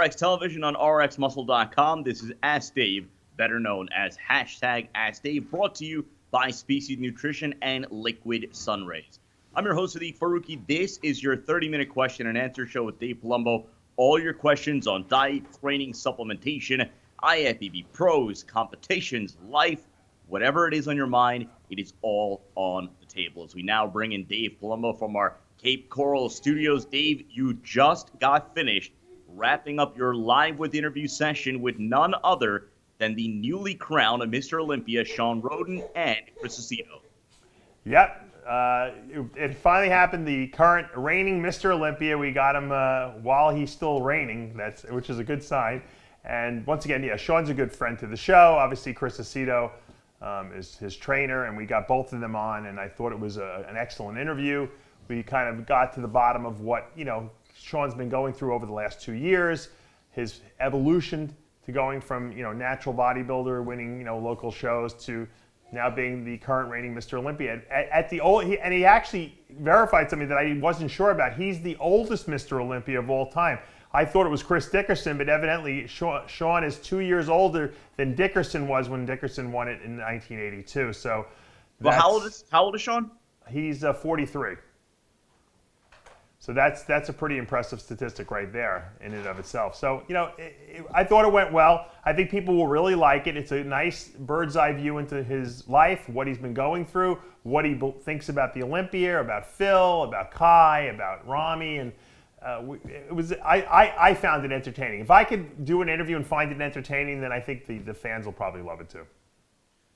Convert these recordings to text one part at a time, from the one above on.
RX Television on rxmuscle.com. This is Ask Dave, better known as hashtag Ask Dave, brought to you by Species Nutrition and Liquid Sunrays. I'm your host, Sadiq Faruqi. This is your 30-minute question and answer show with Dave Palumbo. All your questions on diet, training, supplementation, IFBB pros, competitions, life, whatever it is on your mind, it is all on the table. As we now bring in Dave Palumbo from our Cape Coral studios. Dave, you just got finished wrapping up your live with interview session with none other than the newly crowned Mr. Olympia, Shawn Rhoden, and Chris Aceto. Yep. It finally happened. The current reigning Mr. Olympia, we got him while he's still reigning, which is a good sign. And once again, yeah, Shawn's a good friend to the show. Obviously, Chris Aceto is his trainer, and we got both of them on, and I thought it was an excellent interview. We kind of got to the bottom of what, Shawn's been going through over the last 2 years, his evolution to going from, natural bodybuilder, winning, local shows, to now being the current reigning Mr. Olympia. And he actually verified something that I wasn't sure about. He's the oldest Mr. Olympia of all time. I thought it was Chris Dickerson, but evidently Shawn is 2 years older than Dickerson was when Dickerson won it in 1982. So, well, how old is Shawn? He's 43. So that's a pretty impressive statistic right there in and of itself. So, I thought it went well. I think people will really like it. It's a nice bird's eye view into his life, what he's been going through, what he thinks about the Olympia, about Phil, about Kai, about Rami, and I found it entertaining. If I could do an interview and find it entertaining, then I think the fans will probably love it too.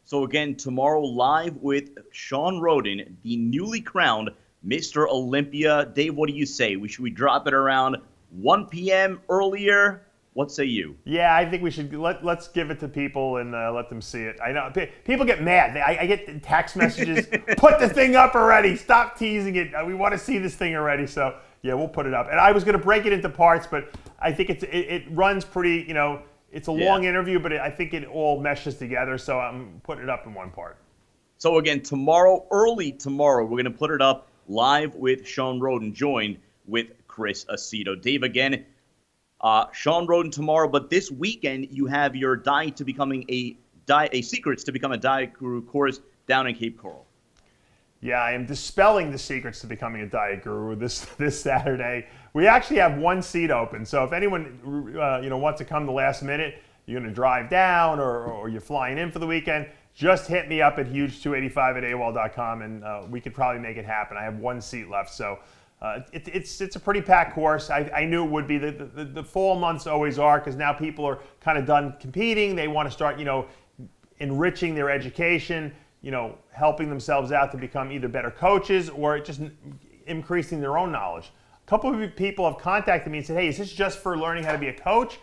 So again, tomorrow live with Shawn Rhoden, the newly crowned Mr. Olympia. Dave, what do you say? Should we drop it around 1 p.m. earlier? What say you? Yeah, I think we should. Let's give it to people and let them see it. I know people get mad. I get text messages. Put the thing up already. Stop teasing it. We want to see this thing already. So yeah, we'll put it up. And I was going to break it into parts, but I think it runs pretty. It's a long interview, but I think it all meshes together. So I'm putting it up in one part. So again, early tomorrow, we're going to put it up live with Shawn Rhoden, joined with Chris Aceto. Dave, again, Shawn Rhoden tomorrow, but this weekend you have your Secrets to Become a Diet Guru course down in Cape Coral. Yeah, I am dispelling the secrets to becoming a diet guru this Saturday. We actually have one seat open, so if anyone wants to come the last minute, you're going to drive down or you're flying in for the weekend, just hit me up at huge285@AOL.com and we could probably make it happen. I have one seat left, so it's a pretty packed course. I knew it would be. The fall months always are, because now people are kind of done competing. They want to start, enriching their education, helping themselves out to become either better coaches or just increasing their own knowledge. A couple of people have contacted me and said, hey, is this just for learning how to be a coach?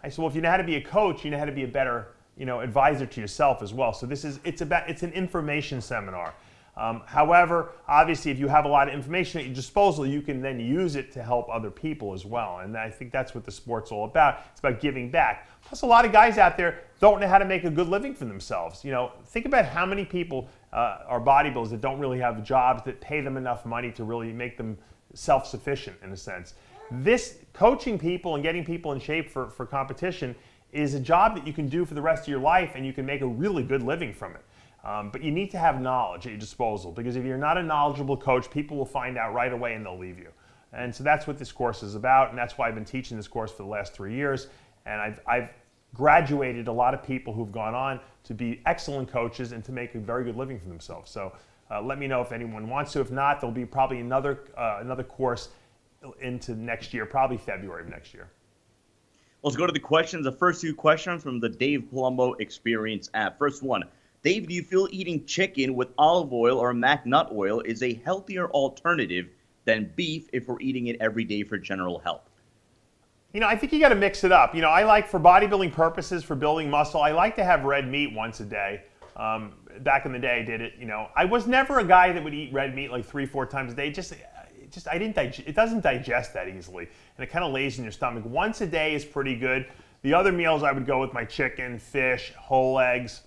I said, well, if you know how to be a coach, you know how to be a better advisor to yourself as well. So it's an information seminar. However, obviously, if you have a lot of information at your disposal, you can then use it to help other people as well. And I think that's what the sport's all about. It's about giving back. Plus, a lot of guys out there don't know how to make a good living for themselves. Think about how many people are bodybuilders that don't really have jobs that pay them enough money to really make them self-sufficient in a sense. This coaching people and getting people in shape for competition is a job that you can do for the rest of your life, and you can make a really good living from it. But you need to have knowledge at your disposal, because if you're not a knowledgeable coach, people will find out right away and they'll leave you. And so that's what this course is about, and that's why I've been teaching this course for the last 3 years. And I've graduated a lot of people who've gone on to be excellent coaches and to make a very good living for themselves. So let me know if anyone wants to. If not, there'll be probably another course into next year, probably February of next year. Let's go to the questions. The first two questions from the Dave Palumbo Experience app. First one. Dave, do you feel eating chicken with olive oil or mac nut oil is a healthier alternative than beef if we're eating it every day for general health? I think you got to mix it up. I like, for bodybuilding purposes, for building muscle, I like to have red meat once a day. Back in the day, I did it. I was never a guy that would eat red meat like 3-4 times a day. It doesn't digest that easily, and it kind of lays in your stomach. Once a day is pretty good. The other meals I would go with my chicken, fish, whole eggs,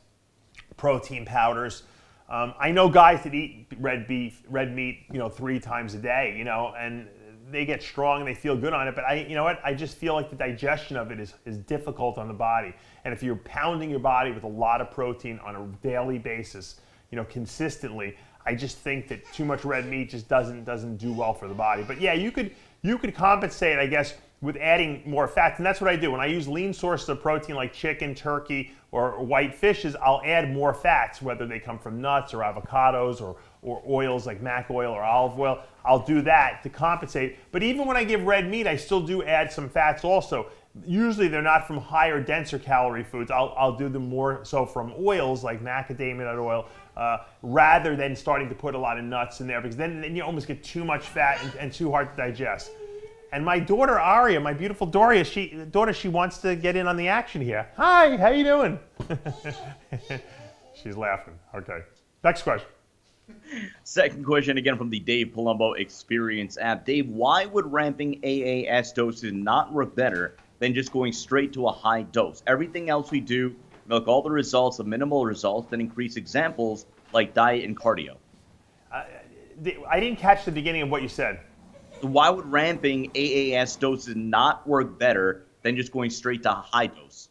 protein powders. I know guys that eat red meat, 3 times a day, and they get strong and they feel good on it, but you know what? I just feel like the digestion of it is difficult on the body. And if you're pounding your body with a lot of protein on a daily basis, consistently, I just think that too much red meat just doesn't do well for the body. But yeah, you could compensate, I guess, with adding more fats, and that's what I do. When I use lean sources of protein like chicken, turkey, or white fishes, I'll add more fats, whether they come from nuts or avocados or oils like mac oil or olive oil. I'll do that to compensate. But even when I give red meat, I still do add some fats also. Usually they're not from higher, denser calorie foods. I'll do them more so from oils like macadamia nut oil, rather than starting to put a lot of nuts in there, because then you almost get too much fat and too hard to digest. And my daughter Aria, my beautiful Doria, she wants to get in on the action here. Hi, how you doing? She's laughing. Okay. Next question. Second question, again from the Dave Palumbo Experience app. Dave, why would ramping AAS doses not work better than just going straight to a high dose? Everything else we do, milk all the results of minimal results, then increase examples like diet and cardio. I didn't catch the beginning of what you said. Why would ramping AAS doses not work better than just going straight to high dose?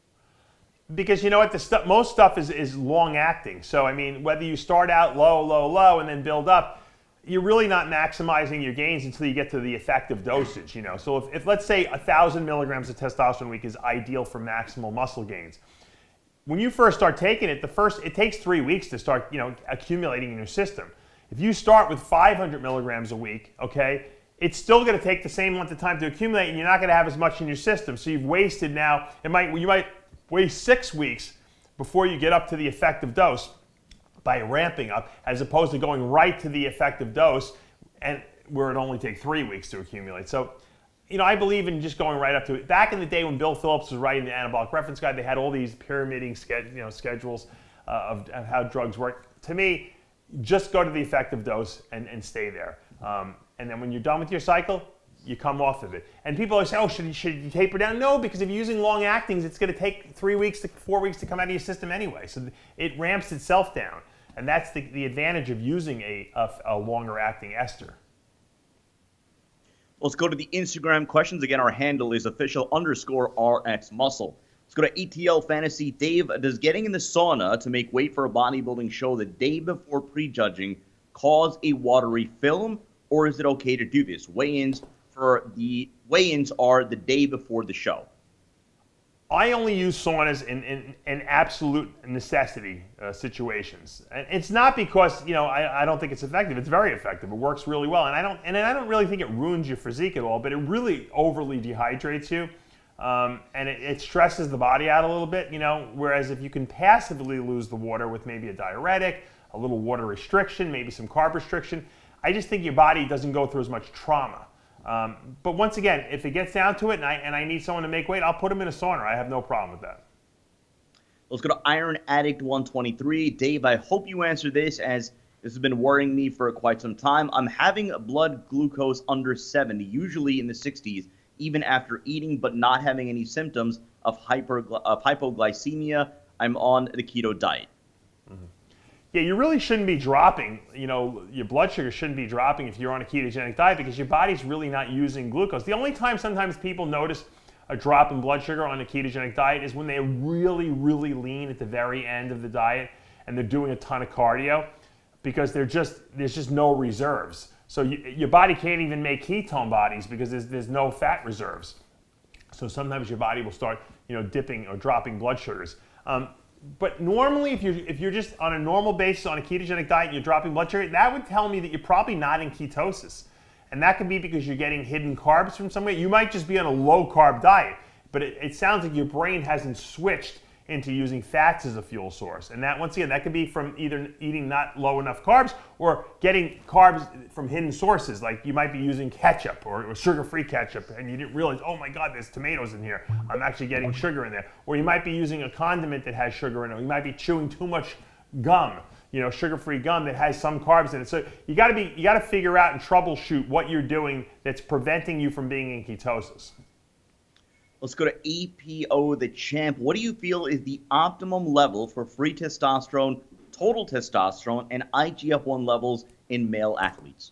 Because you know what, most stuff is long acting. So I mean, whether you start out low, and then build up, you're really not maximizing your gains until you get to the effective dosage. So if let's say 1,000 milligrams of testosterone a week is ideal for maximal muscle gains, when you first start taking it, it takes 3 weeks to start accumulating in your system. If you start with 500 milligrams a week, okay, it's still going to take the same length of time to accumulate, and you're not going to have as much in your system. So you've wasted now. You might waste 6 weeks before you get up to the effective dose by ramping up, as opposed to going right to the effective dose, and where it only takes 3 weeks to accumulate. So, I believe in just going right up to it. Back in the day when Bill Phillips was writing the Anabolic Reference Guide, they had all these pyramiding schedules of how drugs work. To me, just go to the effective dose and stay there. And then when you're done with your cycle, you come off of it. And people always say, oh, should you taper down? No, because if you're using long actings, it's going to take 3 weeks to 4 weeks to come out of your system anyway. So it ramps itself down. And that's the advantage of using a longer acting ester. Let's go to the Instagram questions. Again, our handle is official_RXMuscle. Let's go to ATL Fantasy. Dave, does getting in the sauna to make weight for a bodybuilding show the day before prejudging cause a watery film? Or is it okay to do this? Weigh-ins are the day before the show. I only use saunas in absolute necessity situations, and it's not because I don't think it's effective. It's very effective. It works really well, and I don't really think it ruins your physique at all. But it really overly dehydrates you, and it stresses the body out a little bit. Whereas if you can passively lose the water with maybe a diuretic, a little water restriction, maybe some carb restriction, I just think your body doesn't go through as much trauma. But once again, if it gets down to it and I need someone to make weight, I'll put them in a sauna. I have no problem with that. Let's go to Iron Addict 123. Dave, I hope you answer this, as this has been worrying me for quite some time. I'm having blood glucose under 70, usually in the 60s, even after eating, but not having any symptoms of hypoglycemia. I'm on the keto diet. Mm-hmm. Yeah, you really shouldn't be dropping, your blood sugar shouldn't be dropping if you're on a ketogenic diet, because your body's really not using glucose. The only time sometimes people notice a drop in blood sugar on a ketogenic diet is when they're really, really lean at the very end of the diet and they're doing a ton of cardio, because there's just no reserves. So your body can't even make ketone bodies because there's no fat reserves. So sometimes your body will start, dipping or dropping blood sugars. But normally, if you're just on a normal basis on a ketogenic diet and you're dropping blood sugar, that would tell me that you're probably not in ketosis. And that could be because you're getting hidden carbs from somewhere. You might just be on a low-carb diet, but it sounds like your brain hasn't switched into using fats as a fuel source. And that, once again, that could be from either eating not low enough carbs or getting carbs from hidden sources. Like you might be using ketchup or sugar-free ketchup, and you didn't realize, oh my God, there's tomatoes in here. I'm actually getting sugar in there. Or you might be using a condiment that has sugar in it. Or you might be chewing too much gum, sugar-free gum that has some carbs in it. So you got to figure out and troubleshoot what you're doing that's preventing you from being in ketosis. Let's go to APO the Champ. What do you feel is the optimum level for free testosterone, total testosterone, and IGF-1 levels in male athletes?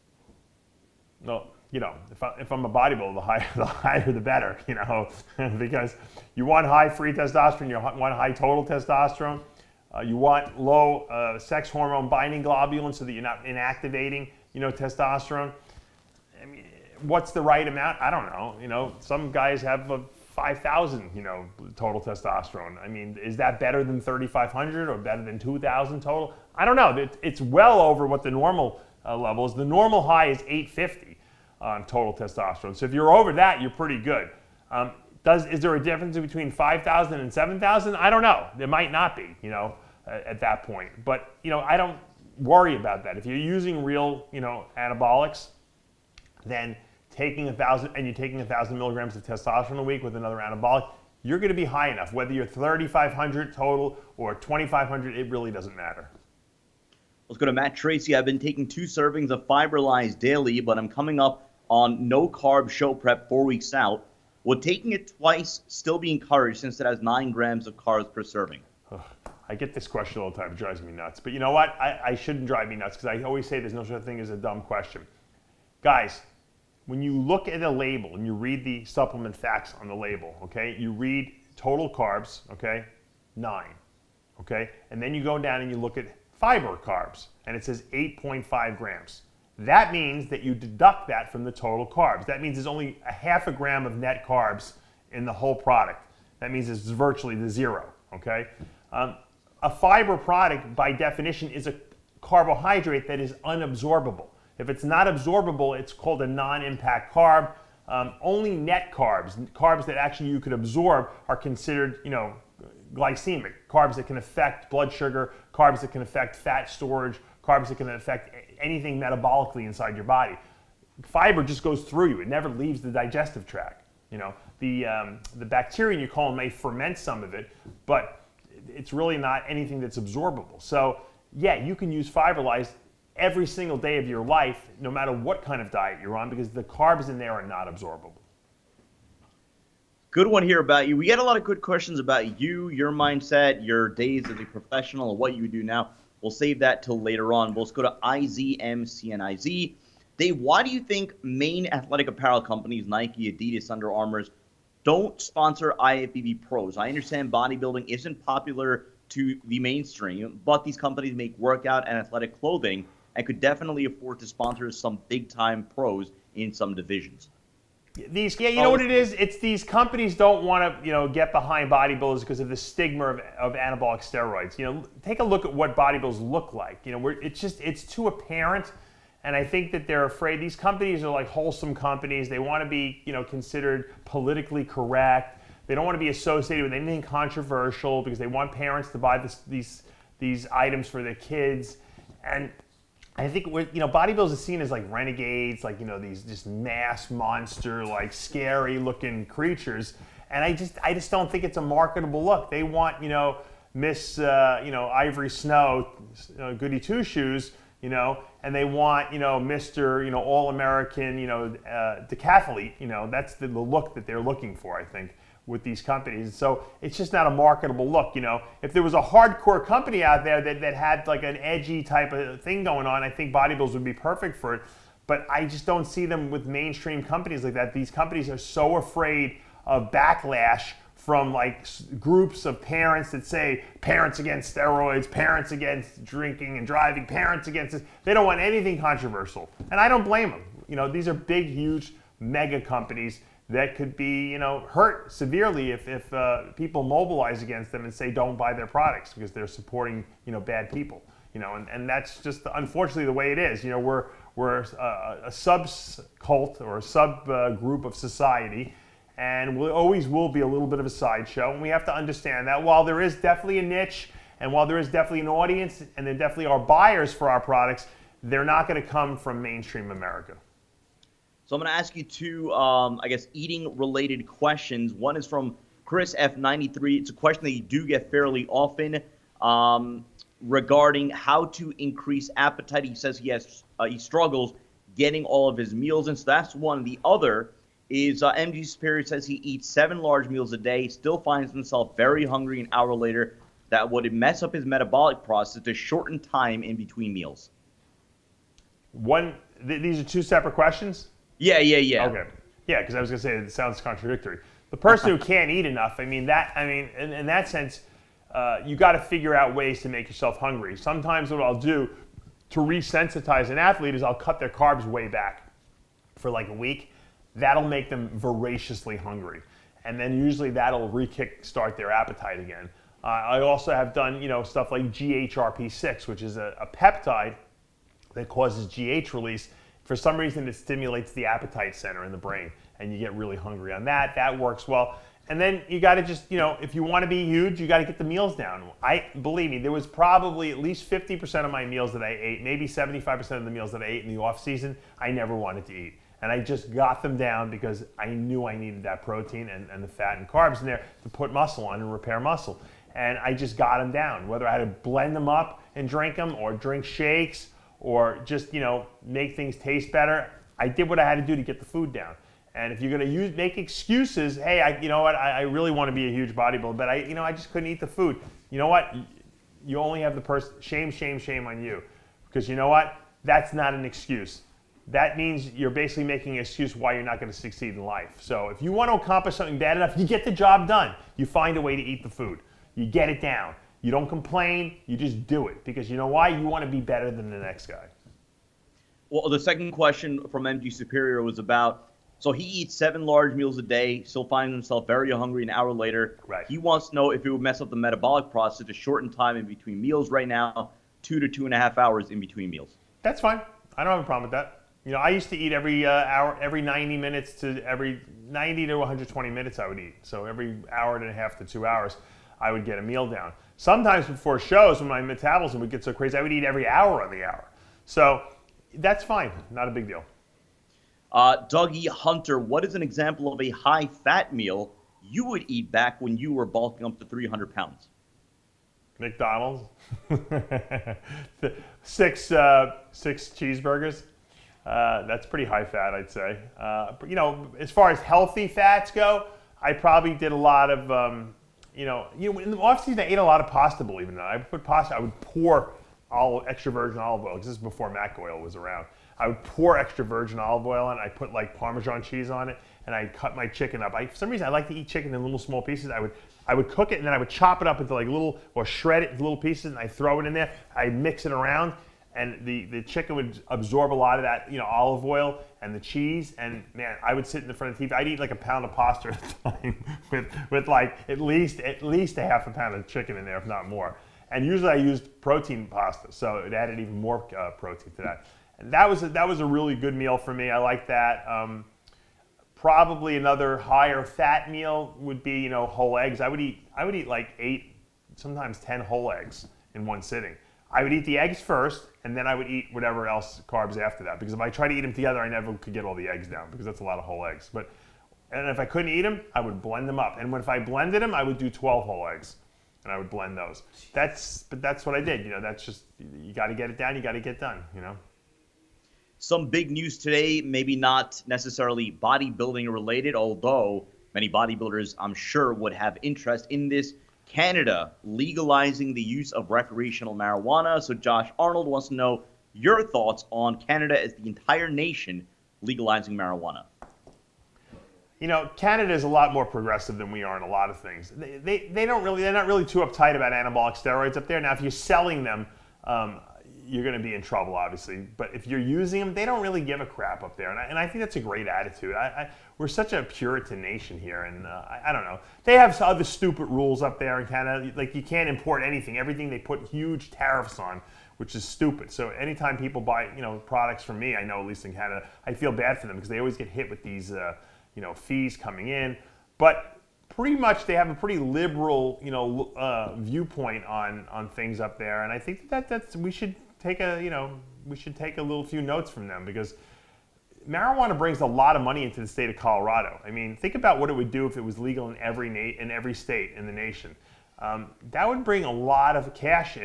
No, if I'm a bodybuilder, the higher the better, because you want high free testosterone, you want high total testosterone, you want low sex hormone binding globulin so that you're not inactivating, testosterone. I mean, what's the right amount? I don't know. Some guys have 5,000, total testosterone. I mean, is that better than 3,500 or better than 2,000 total? I don't know. It's well over what the normal level is. The normal high is 850 on total testosterone. So if you're over that, you're pretty good. Is there a difference between 5,000 and 7,000? I don't know. There might not be, at that point. But, I don't worry about that. If you're using real, anabolics, then taking 1,000 milligrams of testosterone a week with another anabolic, you're going to be high enough. Whether you're 3,500 total or 2,500, it really doesn't matter. Let's go to Matt Tracy. I've been taking 2 servings of Fiberlize daily, but I'm coming up on no carb show prep 4 weeks out. Would taking it twice still be encouraged since it has 9 grams of carbs per serving? I get this question all the time. It drives me nuts. But you know what? I shouldn't drive me nuts because I always say there's no such thing as a dumb question. Guys, when you look at a label and you read the supplement facts on the label, okay, you read total carbs, okay, 9, okay, and then you go down and you look at fiber carbs, and it says 8.5 grams. That means that you deduct that from the total carbs. That means there's only a half a gram of net carbs in the whole product. That means it's virtually the zero, okay? A fiber product, by definition, is a carbohydrate that is unabsorbable. If it's not absorbable, it's called a non-impact carb. Only net carbs that actually you could absorb, are considered, glycemic, carbs that can affect blood sugar, carbs that can affect fat storage, carbs that can affect anything metabolically inside your body. Fiber just goes through you. It never leaves the digestive tract. The bacteria in your colon may ferment some of it, but it's really not anything that's absorbable. So yeah, you can use Fiberlize every single day of your life, no matter what kind of diet you're on, because the carbs in there are not absorbable. Good one here about you. We get a lot of good questions about you, your mindset, your days as a professional, and what you do now. We'll save that till later on. Let's go to IZMCNIZ. Dave, why do you think main athletic apparel companies, Nike, Adidas, Under Armour, don't sponsor IFBB pros? I understand bodybuilding isn't popular to the mainstream, but these companies make workout and athletic clothing and could definitely afford to sponsor some big-time pros in some divisions. You know what it is? It's these companies don't want to, get behind bodybuilders because of the stigma of anabolic steroids. Take a look at what bodybuilders look like. It's too apparent, and I think that they're afraid. These companies are like wholesome companies. They want to be, considered politically correct. They don't want to be associated with anything controversial because they want parents to buy these items for their kids. And I think bodybuilders are seen as like renegades, like these just mass monster, like scary looking creatures, and I just don't think it's a marketable look. They want Miss Ivory Snow, Goody Two Shoes, and they want Mr. All American decathlete. That's the look that they're looking for, I think, with these companies. So it's just not a marketable look. If there was a hardcore company out there that had like an edgy type of thing going on, I think bodybuilders would be perfect for it. But I just don't see them with mainstream companies like that. These companies are so afraid of backlash from like groups of parents that say parents against steroids, parents against drinking and driving, parents against this. They don't want anything controversial. And I don't blame them. These are big, huge, mega companies that could be, hurt severely if people mobilize against them and say don't buy their products because they're supporting, bad people. And that's just unfortunately the way it is. We're a sub-cult or a sub-group of society, and we always will be a little bit of a sideshow. And we have to understand that while there is definitely a niche, and while there is definitely an audience, and there definitely are buyers for our products, they're not going to come from mainstream America. So I'm going to ask you 2, eating-related questions. One is from Chris F93. It's a question that you do get fairly often regarding how to increase appetite. He says he struggles getting all of his meals in. So that's one. The other is MG Superior says he eats 7 large meals a day, still finds himself very hungry an hour later. That would mess up his metabolic process to shorten time in between meals. These are 2 separate questions? Yeah. Okay. Yeah, because I was going to say it sounds contradictory. The person who can't eat enough, in that sense, you got to figure out ways to make yourself hungry. Sometimes what I'll do to resensitize an athlete is I'll cut their carbs way back for like a week. That'll make them voraciously hungry. And then usually that'll re-kick-start their appetite again. I also have done, stuff like GHRP6, which is a peptide that causes GH release. For some reason, it stimulates the appetite center in the brain, and you get really hungry on that. That works well. And then you got to just, if you want to be huge, you got to get the meals down. Believe me, there was probably at least 50% of my meals that I ate, maybe 75% of the meals that I ate in the off season, I never wanted to eat. And I just got them down because I knew I needed that protein and the fat and carbs in there to put muscle on and repair muscle. And I just got them down, whether I had to blend them up and drink them or drink shakes or just, make things taste better. I did what I had to do to get the food down. And if you're going to make excuses, hey, I really want to be a huge bodybuilder, but I just couldn't eat the food. You know what? You only have the person, shame on you. Because you know what? That's not an excuse. That means you're basically making an excuse why you're not going to succeed in life. So if you want to accomplish something bad enough, you get the job done. You find a way to eat the food. You get it down. You don't complain, you just do it. Because you know why? You want to be better than the next guy. Well, the second question from MG Superior was about, so he eats 7 large meals a day, still finds himself very hungry an hour later. Right. He wants to know if it would mess up the metabolic process to shorten time in between meals right now, 2 to 2.5 hours in between meals. That's fine. I don't have a problem with that. I used to eat every hour, every 90 minutes to every 90 to 120 minutes I would eat. So every hour and a half to 2 hours, I would get a meal down. Sometimes before shows, when my metabolism would get so crazy, I would eat every hour on the hour. So that's fine. Not a big deal. Dougie Hunter, what is an example of a high-fat meal you would eat back when you were bulking up to 300 pounds? McDonald's. 6 cheeseburgers. That's pretty high fat, I'd say. As far as healthy fats go, I probably did a lot of, in the off season I ate a lot of pasta. Believe it or not, I would pour extra virgin olive oil. This is before mac oil was around. I would pour extra virgin olive oil on it. I put like Parmesan cheese on it, and I cut my chicken up. For some reason, I like to eat chicken in little small pieces. I would cook it, and then I would chop it up into like little, or shred it into little pieces, and I throw it in there. I mix it around. And the chicken would absorb a lot of that, olive oil and the cheese. And man, I would sit in the front of the TV. I'd eat like a pound of pasta at a time with like at least a half a pound of chicken in there, if not more. And usually I used protein pasta, so it added even more protein to that. And that was a really good meal for me. I like that. Probably another higher fat meal would be whole eggs. I would eat like 8, sometimes 10 whole eggs in one sitting. I would eat the eggs first, and then I would eat whatever else carbs after that. Because if I try to eat them together, I never could get all the eggs down because that's a lot of whole eggs. And if I couldn't eat them, I would blend them up. And if I blended them, I would do 12 whole eggs, and I would blend those. That's what I did. That's just, you got to get it down, you got to get done. Some big news today, maybe not necessarily bodybuilding related, although many bodybuilders, I'm sure, would have interest in this. Canada legalizing the use of recreational marijuana. So Josh Arnold wants to know your thoughts on Canada as the entire nation legalizing marijuana. Canada is a lot more progressive than we are in a lot of things. They're not really too uptight about anabolic steroids up there. Now, if you're selling them, you're going to be in trouble, obviously. But if you're using them, they don't really give a crap up there. And I think that's a great attitude. We're such a Puritan nation here, and I don't know. They have other stupid rules up there in Canada. Like, you can't import anything. Everything they put huge tariffs on, which is stupid. So anytime people buy, products from me, I know at least in Canada, I feel bad for them because they always get hit with these, fees coming in. But pretty much they have a pretty liberal, viewpoint on things up there, and I think that's we should take a little few notes from them because marijuana brings a lot of money into the state of Colorado. I mean, think about what it would do if it was legal in every state in the nation. That would bring a lot of cash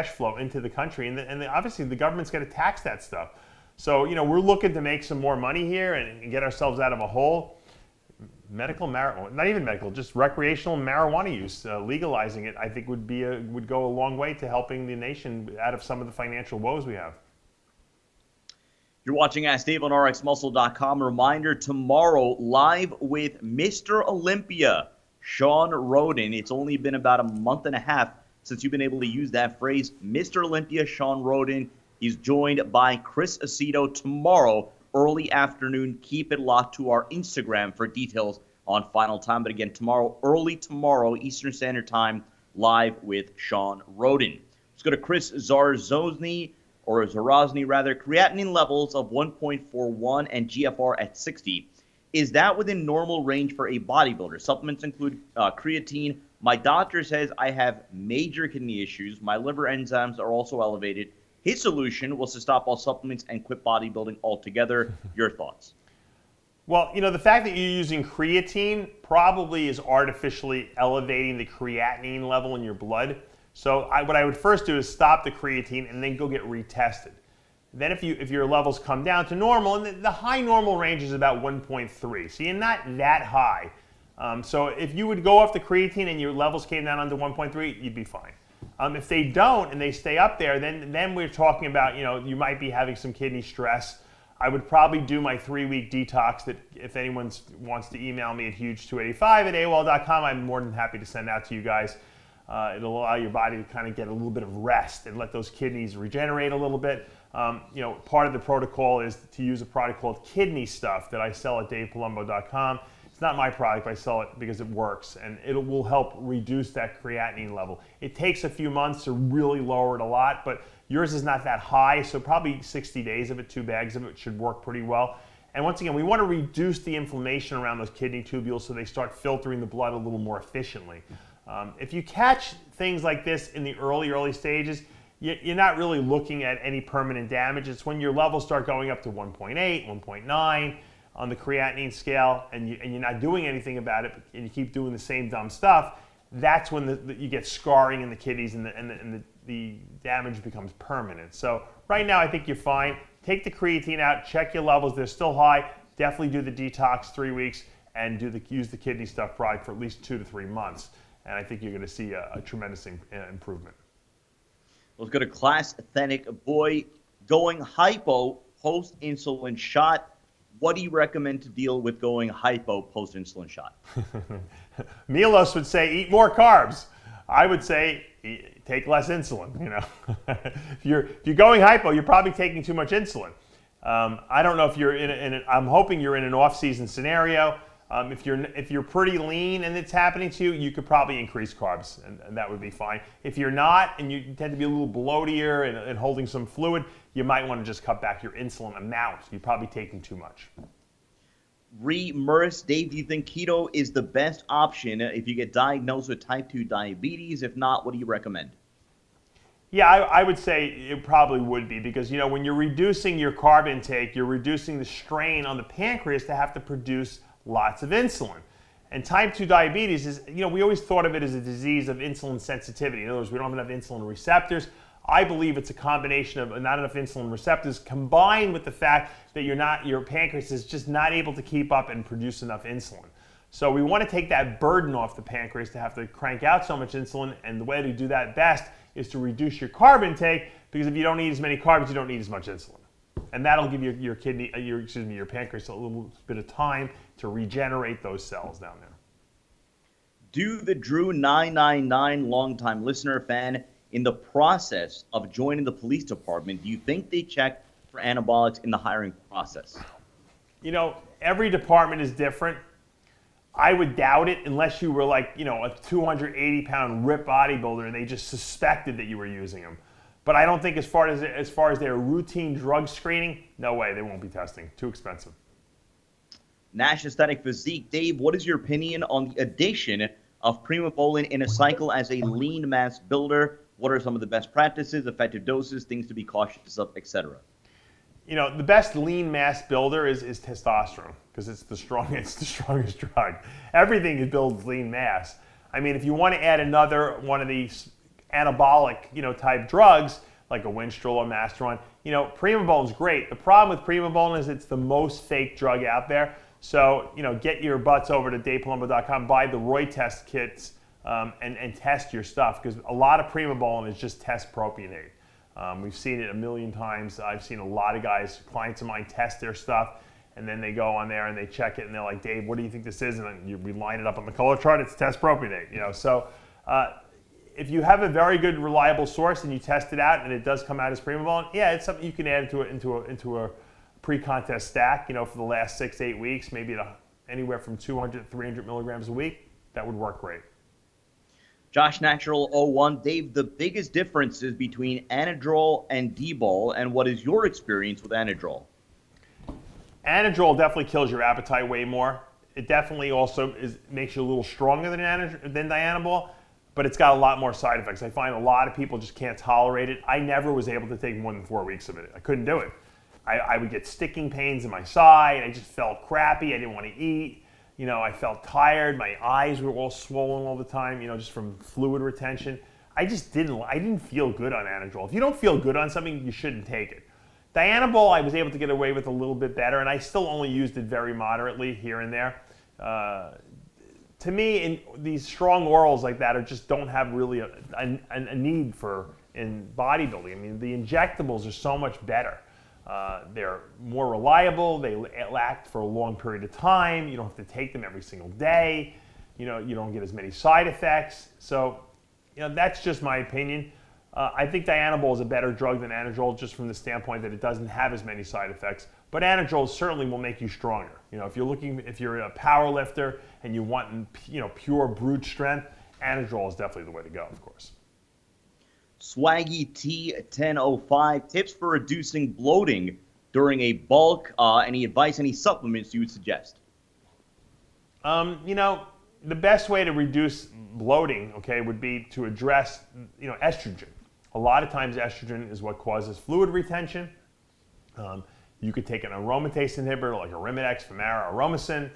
flow into the country, and obviously the government's going to tax that stuff. So we're looking to make some more money here and get ourselves out of a hole. Not even medical, just recreational marijuana use, legalizing it, I think would go a long way to helping the nation out of some of the financial woes we have. You're watching Ask Dave on RxMuscle.com. Reminder, tomorrow, live with Mr. Olympia, Shawn Rhoden. It's only been about a month and a half since you've been able to use that phrase, Mr. Olympia, Shawn Rhoden. He's joined by Chris Aceto tomorrow, early afternoon. Keep it locked to our Instagram for details on final time. But again, early tomorrow, Eastern Standard Time, live with Shawn Rhoden. Let's go to Chris Zarazny, creatinine levels of 1.41 and GFR at 60. Is that within normal range for a bodybuilder? Supplements include creatine. My doctor says I have major kidney issues. My liver enzymes are also elevated. His solution was to stop all supplements and quit bodybuilding altogether. Your thoughts? Well, the fact that you're using creatine probably is artificially elevating the creatinine level in your blood. So what I would first do is stop the creatine and then go get retested. Then if your levels come down to normal, and the high normal range is about 1.3, so you're not that high. So if you would go off the creatine and your levels came down under 1.3, you'd be fine. If they don't and they stay up there, then we're talking about, you might be having some kidney stress. I would probably do my 3-week detox that if anyone wants to email me at huge285@AOL.com, I'm more than happy to send out to you guys. It'll allow your body to kind of get a little bit of rest and let those kidneys regenerate a little bit. Part of the protocol is to use a product called Kidney Stuff that I sell at DavePalumbo.com. It's not my product, but I sell it because it works, and it will help reduce that creatinine level. It takes a few months to really lower it a lot, but yours is not that high, so probably 60 days of it, 2 bags of it should work pretty well. And once again, we want to reduce the inflammation around those kidney tubules so they start filtering the blood a little more efficiently. If you catch things like this in the early stages, you're not really looking at any permanent damage. It's when your levels start going up to 1.8, 1.9 on the creatinine scale, and you're not doing anything about it, and you keep doing the same dumb stuff, that's when you get scarring in the kidneys and the damage becomes permanent. So right now I think you're fine. Take the creatine out, check your levels, they're still high. Definitely do the detox 3 weeks and use the Kidney Stuff product for at least 2 to 3 months. And I think you're going to see a tremendous improvement. Let's go to Class Athletic Boy. Going hypo post-insulin shot. What do you recommend to deal with going hypo post-insulin shot? Milos would say eat more carbs. I would say take less insulin. If you're going hypo, you're probably taking too much insulin. I don't know if you're I'm hoping you're in an off-season scenario. If you're pretty lean and it's happening to you, you could probably increase carbs, and that would be fine. If you're not, and you tend to be a little bloatier and holding some fluid, you might want to just cut back your insulin amount. You're probably taking too much. Merce, Dave, do you think keto is the best option if you get diagnosed with type 2 diabetes? If not, what do you recommend? Yeah, I would say it probably would be because, when you're reducing your carb intake, you're reducing the strain on the pancreas to have to produce lots of insulin. And type 2 diabetes is, we always thought of it as a disease of insulin sensitivity. In other words, we don't have enough insulin receptors. I believe it's a combination of not enough insulin receptors combined with the fact that your pancreas is just not able to keep up and produce enough insulin. So we want to take that burden off the pancreas to have to crank out so much insulin, and the way to do that best is to reduce your carb intake, because if you don't eat as many carbs, you don't need as much insulin. And that'll give your pancreas a little bit of time to regenerate those cells down there. Do the Drew 999 longtime listener fan in the process of joining the police department, do you think they check for anabolics in the hiring process? Every department is different. I would doubt it unless you were like, a 280-pound ripped bodybuilder and they just suspected that you were using them. But I don't think as far as their routine drug screening, no way, they won't be testing. Too expensive. Nash Aesthetic Physique. Dave, what is your opinion on the addition of Prima Balm in a cycle as a lean mass builder? What are some of the best practices, effective doses, things to be cautious of, etc.? The best lean mass builder is testosterone, because it's the strongest drug. Everything builds lean mass. I mean, if you want to add another one of these anabolic, type drugs, like a Winstrol or Masteron, Prima Balm is great. The problem with Prima Balm is it's the most fake drug out there. So, get your butts over to DavePalumbo.com, buy the Roy test kits, and test your stuff, because a lot of Prima Balm is just test propionate. We've seen it a million times. I've seen a lot of guys, clients of mine, test their stuff, and then they go on there and they check it, and they're like, Dave, what do you think this is? And then we line it up on the color chart. It's test propionate. So if you have a very good, reliable source and you test it out and it does come out as Prima Balm, yeah, it's something you can add into a pre-contest stack. For the last 6 to 8 weeks, maybe anywhere from 200 to 300 milligrams a week. That would work great. Josh Natural 01, Dave, the biggest differences between Anatole and D-Bol, and what is your experience with Anatole? Anatole definitely kills your appetite way more. It definitely also makes you a little stronger than Dianabol, but it's got a lot more side effects. I find a lot of people just can't tolerate it. I never was able to take more than 4 weeks of it. I couldn't do it. I would get sticking pains in my side. I just felt crappy. I didn't want to eat. I felt tired. My eyes were all swollen all the time, just from fluid retention. I didn't feel good on Anatole. If you don't feel good on something, you shouldn't take it. Dianabol, I was able to get away with a little bit better, and I still only used it very moderately here and there. To me, these strong orals like that just don't have really a need in bodybuilding. I mean, the injectables are so much better. They're more reliable. They last for a long period of time. You don't have to take them every single day. You don't get as many side effects. So, that's just my opinion. I think Dianabol is a better drug than Anatole just from the standpoint that it doesn't have as many side effects. But Anatole certainly will make you stronger. If you're a power lifter and you want, pure brute strength, Anatole is definitely the way to go, of course. Swaggy T1005, tips for reducing bloating during a bulk. Any advice, any supplements you would suggest? The best way to reduce bloating, would be to address, estrogen. A lot of times estrogen is what causes fluid retention. You could take an aromatase inhibitor like Arimidex, Femara, Aromacin.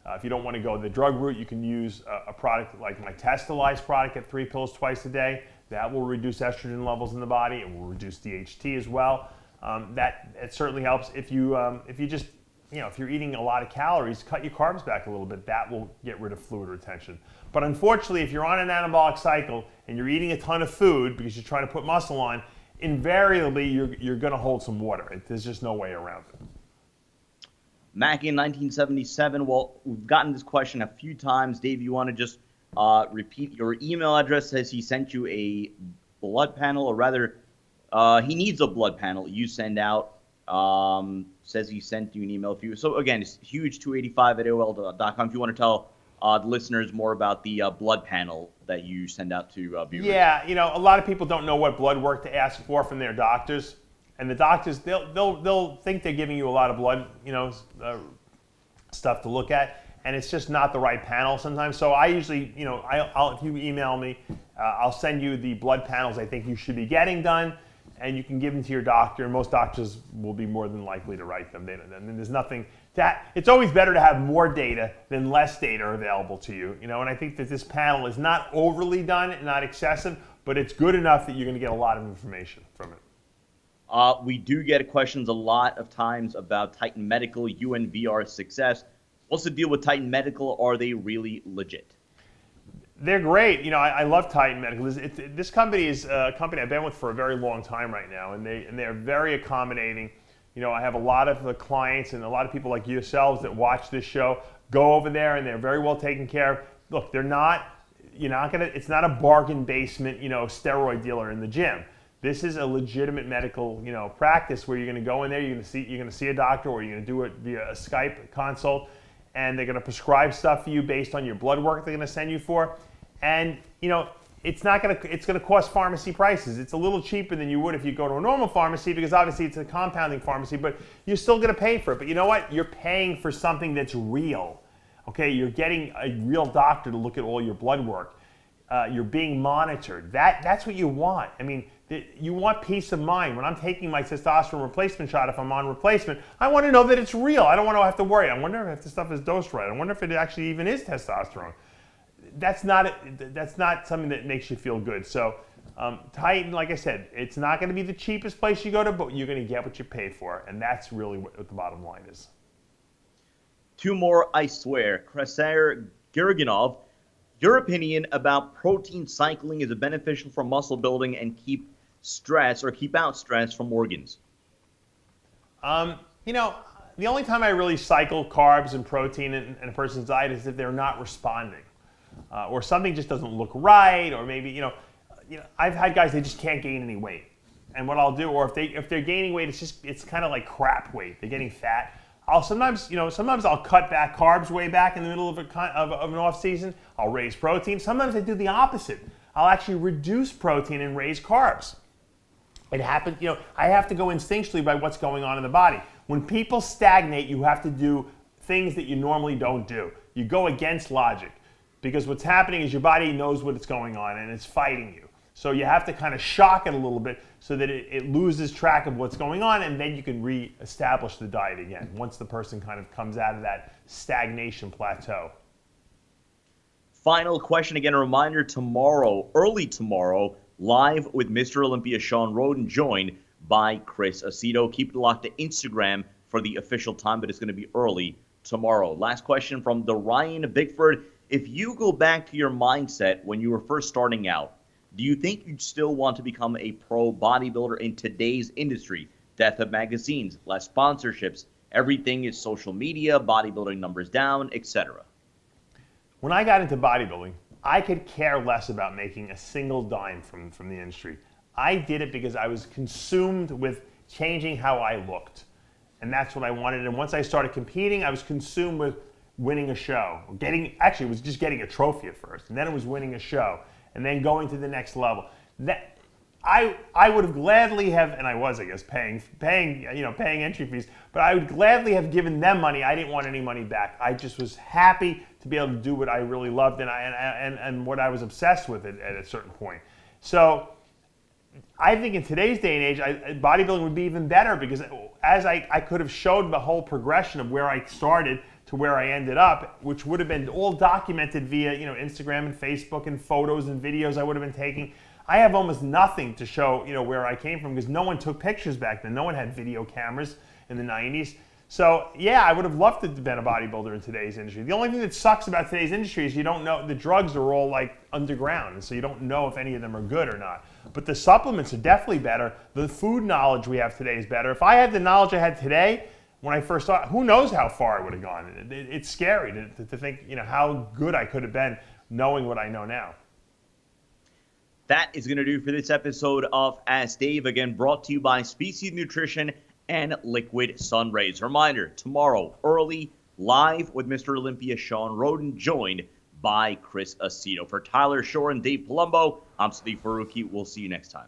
If you don't want to go the drug route, you can use a product like my Legalizes product at 3 pills twice a day. That will reduce estrogen levels in the body. It will reduce DHT as well. It certainly helps. If you're eating a lot of calories, cut your carbs back a little bit. That will get rid of fluid retention. But unfortunately, if you're on an anabolic cycle and you're eating a ton of food because you're trying to put muscle on, invariably you're going to hold some water. There's just no way around it. Mackie in 1977. Well, we've gotten this question a few times. Dave, you want to just repeat your email address? Says he sent you a blood panel, or rather, he needs a blood panel you send out. Says he sent you an email. So again, it's huge285@AOL.com. If you want to tell the listeners more about the blood panel that you send out to viewers. Yeah, a lot of people don't know what blood work to ask for from their doctors, and the doctors they'll think they're giving you a lot of blood, stuff to look at, and it's just not the right panel sometimes. So I usually, if you email me, I'll send you the blood panels I think you should be getting done, and you can give them to your doctor. And most doctors will be more than likely to write them. There's nothing that it's always better to have more data than less data available to you. And I think that this panel is not overly done, not excessive, but it's good enough that you're going to get a lot of information from it. We do get questions a lot of times about Titan Medical, UNVR success. What's the deal with Titan Medical? Are they really legit? They're great. I love Titan Medical. This company is a company I've been with for a very long time right now, and they're very accommodating. I have a lot of clients and a lot of people like yourselves that watch this show go over there, and they're very well taken care of. Look, it's not a bargain basement, steroid dealer in the gym. This is a legitimate medical, practice where you're going to go in there, you're going to see a doctor, or you're going to do it via a Skype consult, and they're going to prescribe stuff for you based on your blood work they're going to send you for. And, it's going to cost pharmacy prices. It's a little cheaper than you would if you go to a normal pharmacy, because obviously it's a compounding pharmacy, but you're still going to pay for it. But you know what? You're paying for something that's real. Okay, you're getting a real doctor to look at all your blood work. You're being monitored. That's what you want. I mean, you want peace of mind. When I'm taking my testosterone replacement shot, if I'm on replacement, I want to know that it's real. I don't want to have to worry. I wonder if the stuff is dosed right. I wonder if it actually even is testosterone. That's not something that makes you feel good. So Titan, like I said, it's not going to be the cheapest place you go to, but you're going to get what you pay for, and that's really what the bottom line is. Two more, I swear. Krasar Girginov, your opinion about protein cycling, is it beneficial for muscle building and keep stress or keep out stress from organs? You know, the only time I really cycle carbs and protein in a person's diet is if they're not responding, or something just doesn't look right, or maybe I've had guys, they just can't gain any weight, and what I'll do, or if they're gaining weight, it's kind of like crap weight. They're getting fat. I'll sometimes I'll cut back carbs way back in the middle of an off season. I'll raise protein. Sometimes I do the opposite. I'll actually reduce protein and raise carbs. It happens, I have to go instinctually by what's going on in the body. When people stagnate, you have to do things that you normally don't do. You go against logic, because what's happening is your body knows what's going on and it's fighting you. So you have to kind of shock it a little bit so that it loses track of what's going on, and then you can re-establish the diet again once the person kind of comes out of that stagnation plateau. Final question, again, a reminder, tomorrow, early tomorrow, live with Mr. Olympia Shawn Rhoden, joined by Chris Aceto. Keep it locked to Instagram for the official time, but it's going to be early tomorrow. Last question from the Ryan Bickford. If you go back to your mindset when you were first starting out, do you think you'd still want to become a pro bodybuilder in today's industry? Death of magazines, less sponsorships, everything is social media, bodybuilding numbers down, etc. When I got into bodybuilding, I could care less about making a single dime from the industry. I did it because I was consumed with changing how I looked. And that's what I wanted. And once I started competing, I was consumed with winning a show. It was just getting a trophy at first. And then it was winning a show. And then going to the next level. I would have gladly have, and I was, I guess, paying entry fees, but I would gladly have given them money. I didn't want any money back. I just was happy to be able to do what I really loved and what I was obsessed with at a certain point. So I think in today's day and age, bodybuilding would be even better, because as I could have showed the whole progression of where I started to where I ended up, which would have been all documented via Instagram and Facebook and photos and videos I would have been taking. I have almost nothing to show where I came from, because no one took pictures back then. No one had video cameras in the 90s. So yeah, I would have loved to have been a bodybuilder in today's industry. The only thing that sucks about today's industry is you don't know, the drugs are all like underground, and so you don't know if any of them are good or not. But the supplements are definitely better. The food knowledge we have today is better. If I had the knowledge I had today when I first started, who knows how far I would have gone. It's scary to think how good I could have been knowing what I know now. That is going to do for this episode of Ask Dave, again brought to you by Species Nutrition and Liquid Sun Rayz. Reminder, tomorrow, early, live with Mr. Olympia Shawn Rhoden, joined by Chris Aceto. For Tyler Shore and Dave Palumbo, I'm Steve Faruqi. We'll see you next time.